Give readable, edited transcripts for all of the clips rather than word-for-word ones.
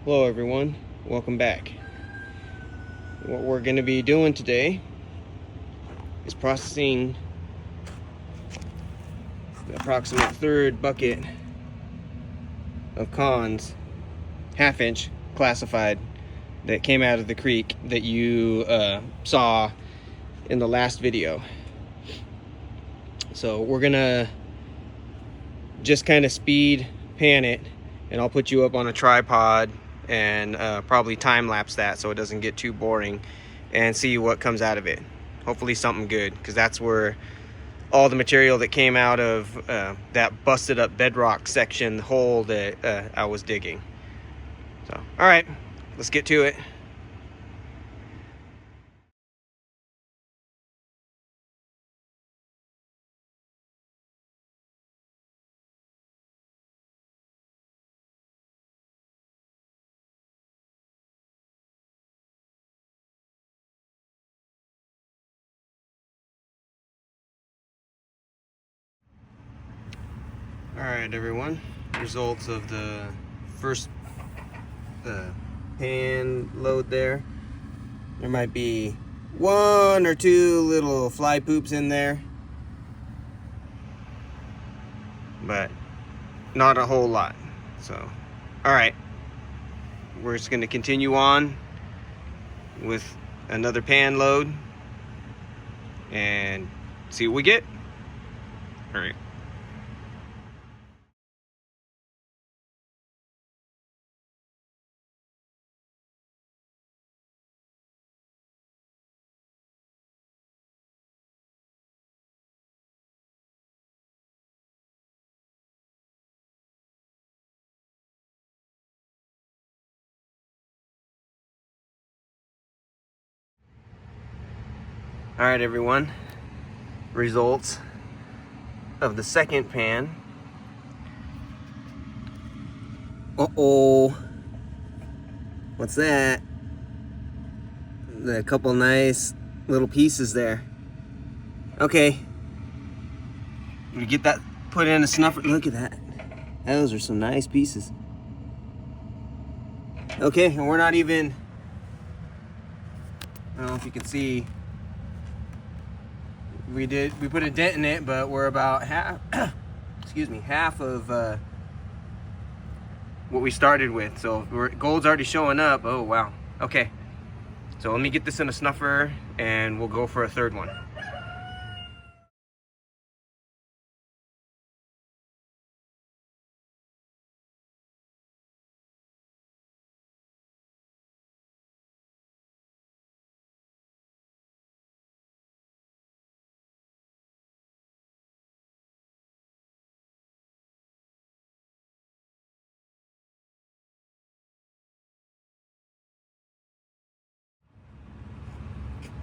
Hello everyone, welcome back. What we're going to be doing today is processing the approximate third bucket of cons, half-inch classified, that came out of the creek that you saw in the last video. So we're gonna just kind of speed pan it, and I'll put you up on a tripod and probably time-lapse that so it doesn't get too boring, and see what comes out of it. Hopefully something good, because that's where all the material that came out of that busted up bedrock section hole that I was digging. So, all right, let's get to it. All right, everyone, results of the first pan load there. There might be one or two little fly poops in there, but not a whole lot. So, all right, we're just going to continue on with another pan load and see what we get. All right. All right, everyone, results of the second pan. Uh-oh, what's that? A couple nice little pieces there. Okay, you get that put in a snuffer. Look at that, those are some nice pieces. Okay, and we're not even, I don't know if you can see, we put a dent in it, but we're about half excuse me, half of what we started with. So gold's already showing up. Oh wow. Okay, so let me get this in a snuffer and we'll go for a third one.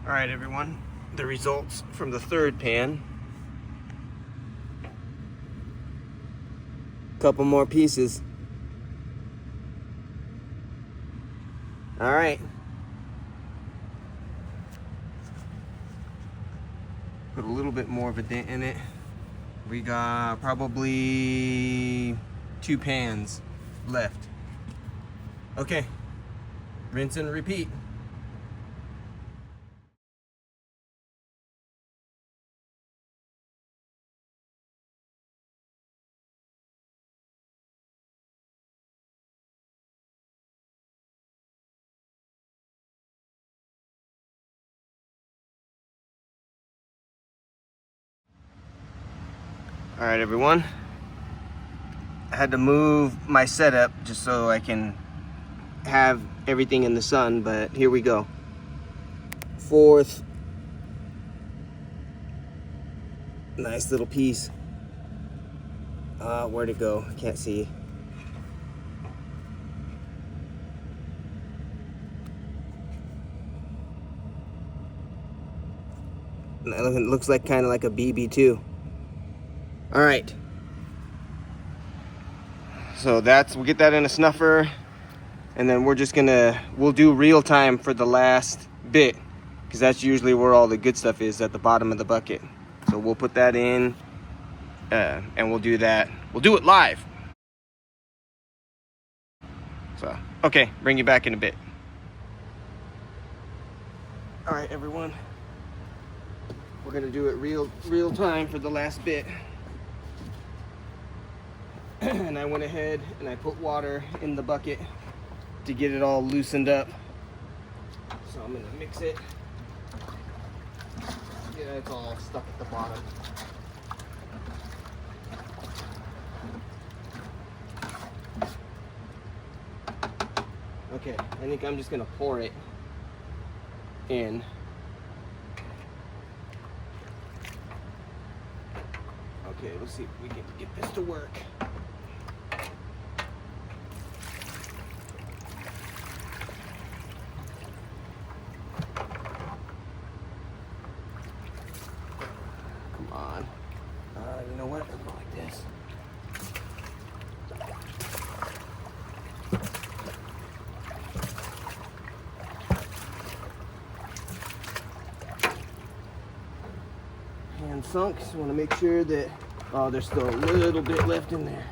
All right, everyone, the results from the third pan. Couple more pieces. All right. Put a little bit more of a dent in it. We got probably 2 pans left. Okay, rinse and repeat. All right, everyone, I had to move my setup just so I can have everything in the sun, but here we go. Fourth, nice little piece. Where'd it go? I can't see. It looks like kind of like a BB too. All right, so we'll get that in a snuffer, and then we'll do real time for the last bit, because that's usually where all the good stuff is, at the bottom of the bucket. So we'll put that in and we'll do that. We'll do it live. So, okay, bring you back in a bit. All right, everyone. We're gonna do it real time for the last bit. And I went ahead and I put water in the bucket to get it all loosened up. So I'm gonna mix it. Yeah, it's all stuck at the bottom. Okay, I think I'm just gonna pour it in. Okay, let's see if we can get this to work. Come on. You know what? Let's go like this. Hand sunk, so I want to make sure that, oh, there's still a little bit left in there.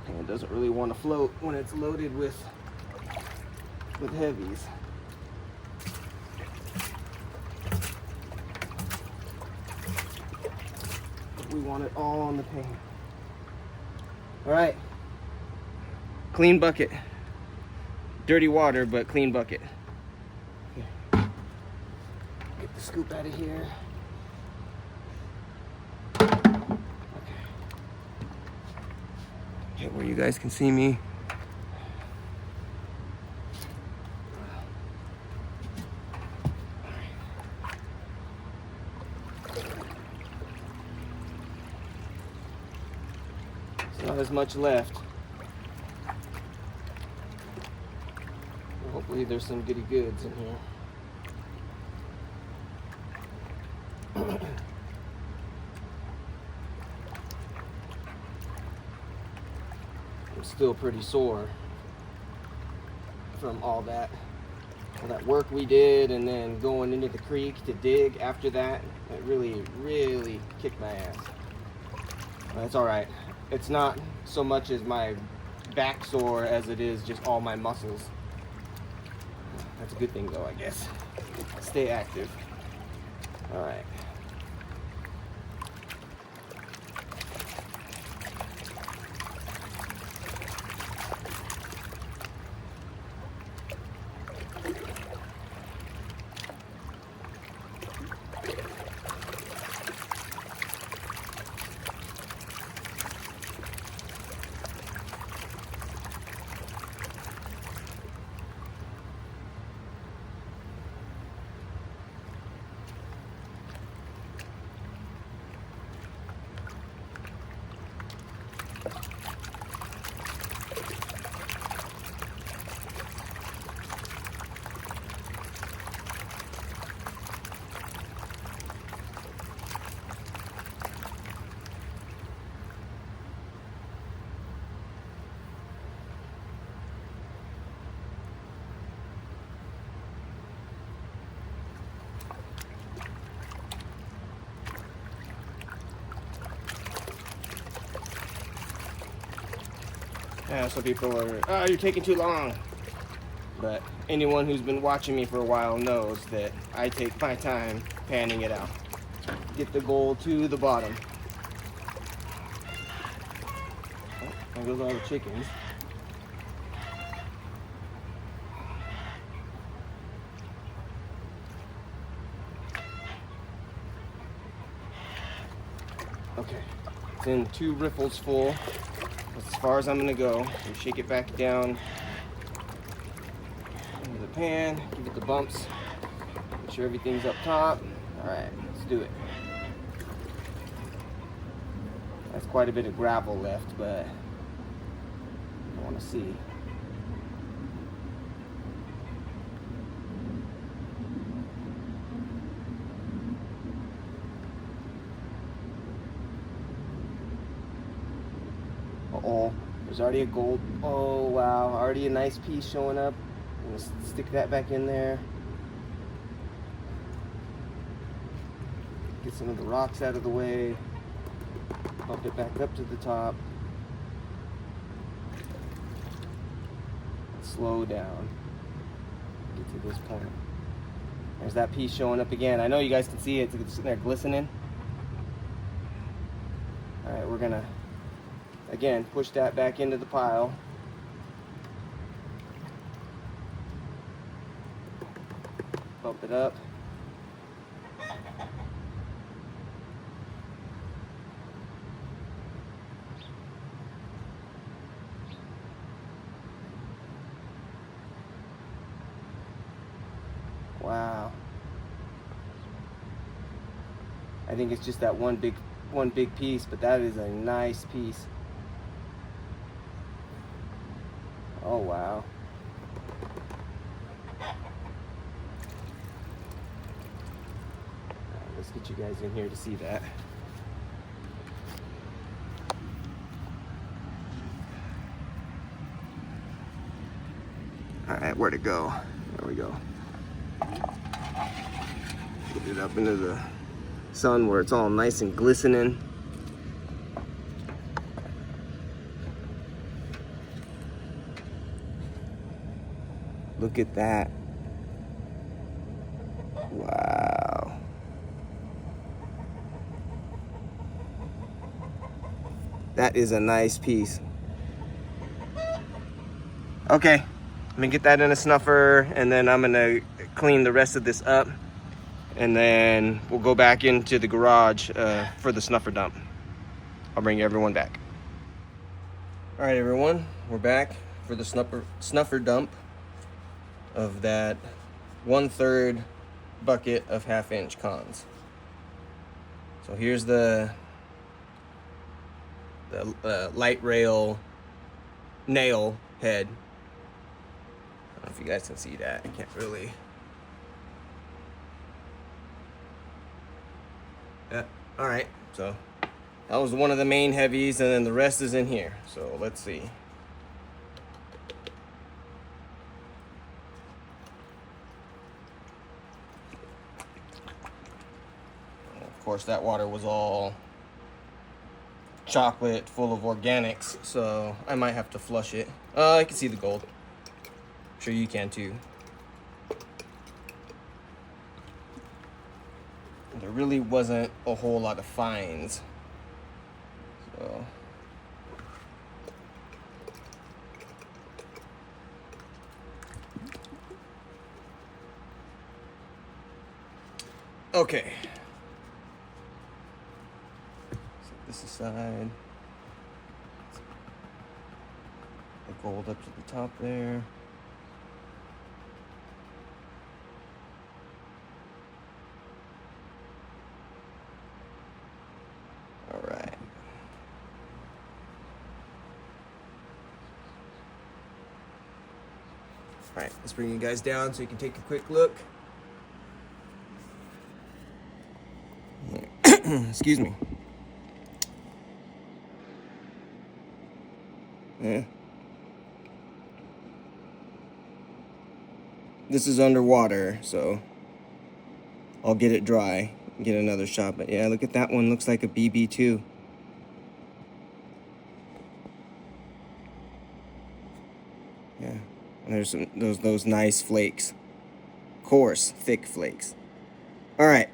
Hand doesn't really want to float when it's loaded with heavies. We want it all on the pan. All right, clean bucket. Dirty water, but clean bucket. Here. Get the scoop out of here. Okay, where you guys can see me. There's not as much left. Hopefully there's some goody goods in here. I'm still pretty sore from all that work we did, and then going into the creek to dig after that. It really kicked my ass. That's all right. It's not so much as my back sore as it is just all my muscles. That's a good thing though, I guess. Stay active. All right. Yeah, so people are, oh, you're taking too long. But anyone who's been watching me for a while knows that I take my time panning it out. Get the gold to the bottom. Oh, there goes all the chickens. Okay, it's in 2 riffles full. That's as far as I'm gonna go. So shake it back down into the pan, give it the bumps, make sure everything's up top. All right, let's do it. That's quite a bit of gravel left, but I want to see. Uh-oh, there's already a gold. Oh wow, already a nice piece showing up. I'm gonna stick that back in there. Get some of the rocks out of the way. Bump it back up to the top. Slow down. Get to this point. There's that piece showing up again. I know you guys can see it. It's sitting there glistening. All right, we're gonna, again, push that back into the pile. Bump it up. Wow. I think it's just that one big piece, but that is a nice piece. Oh wow. Let's get you guys in here to see that. All right, where'd it go? There we go. Get it up into the sun where it's all nice and glistening. Look at that. Wow. That is a nice piece. Okay, let me get that in a snuffer, and then I'm gonna clean the rest of this up, and then we'll go back into the garage for the snuffer dump. I'll bring everyone back. All right, everyone, we're back for the snuffer dump of that 1/3 bucket of 1/2-inch cons. So here's the light rail nail head. I don't know if you guys can see that. I can't really. Yeah, all right, so that was one of the main heavies, and then the rest is in here. So let's see. Of course, that water was all chocolate, full of organics, so I might have to flush it. I can see the gold. I'm sure you can too. There really wasn't a whole lot of fines. So okay. Set this aside. The gold up to the top there. All right. All right, let's bring you guys down so you can take a quick look. Excuse me. Yeah. This is underwater, so I'll get it dry and get another shot. But yeah, look at that one. Looks like a BB2. Yeah, and there's some those nice flakes, coarse, thick flakes. All right,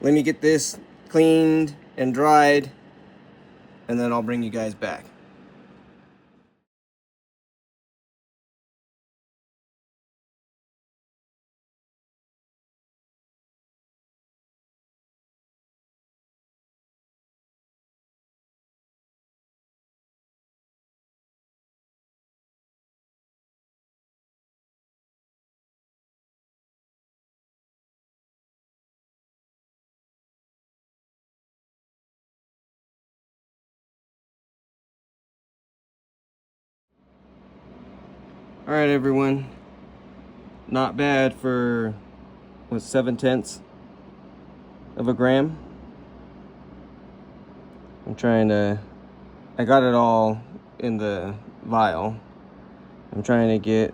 let me get this cleaned and dried, and then I'll bring you guys back. All right, everyone. Not bad for, what, 7/10 of a gram. I got it all in the vial. I'm trying to get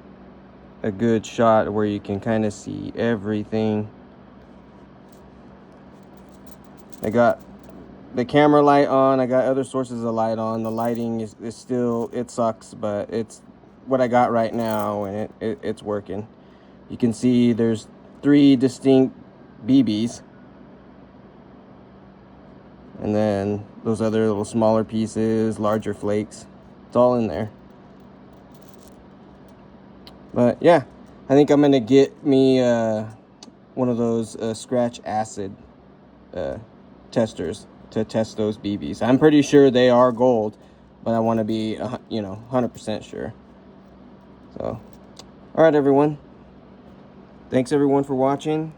a good shot where you can kind of see everything. I got the camera light on. I got other sources of light on. The lighting is still, it sucks, but it's what I got right now, and it's working. You can see there's 3 distinct BBs, and then those other little smaller pieces, larger flakes. It's all in there. But yeah, I think I'm gonna get me one of those scratch acid testers to test those BBs. I'm pretty sure they are gold, but I want to be 100% sure. So, all right, everyone. Thanks everyone for watching.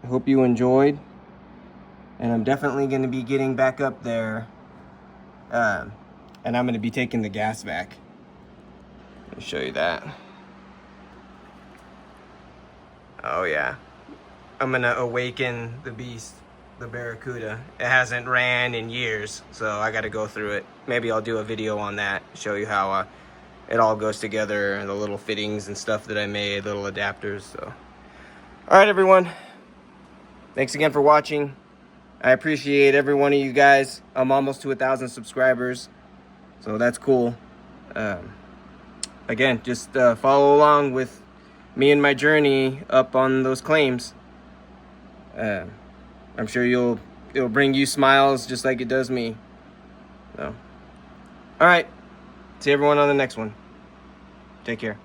I hope you enjoyed, and I'm definitely going to be getting back up there, and I'm going to be taking the gas vac. Let me show you that. Oh yeah, I'm going to awaken the beast, the Barracuda. It hasn't ran in years, so I got to go through it. Maybe I'll do a video on that, show you how it all goes together, and the little fittings and stuff that I made, little adapters. So, all right, everyone. Thanks again for watching. I appreciate every one of you guys. I'm almost to 1,000 subscribers, so that's cool. Again, just follow along with me and my journey up on those claims. I'm sure it'll bring you smiles just like it does me. So, all right. See everyone on the next one. Take care.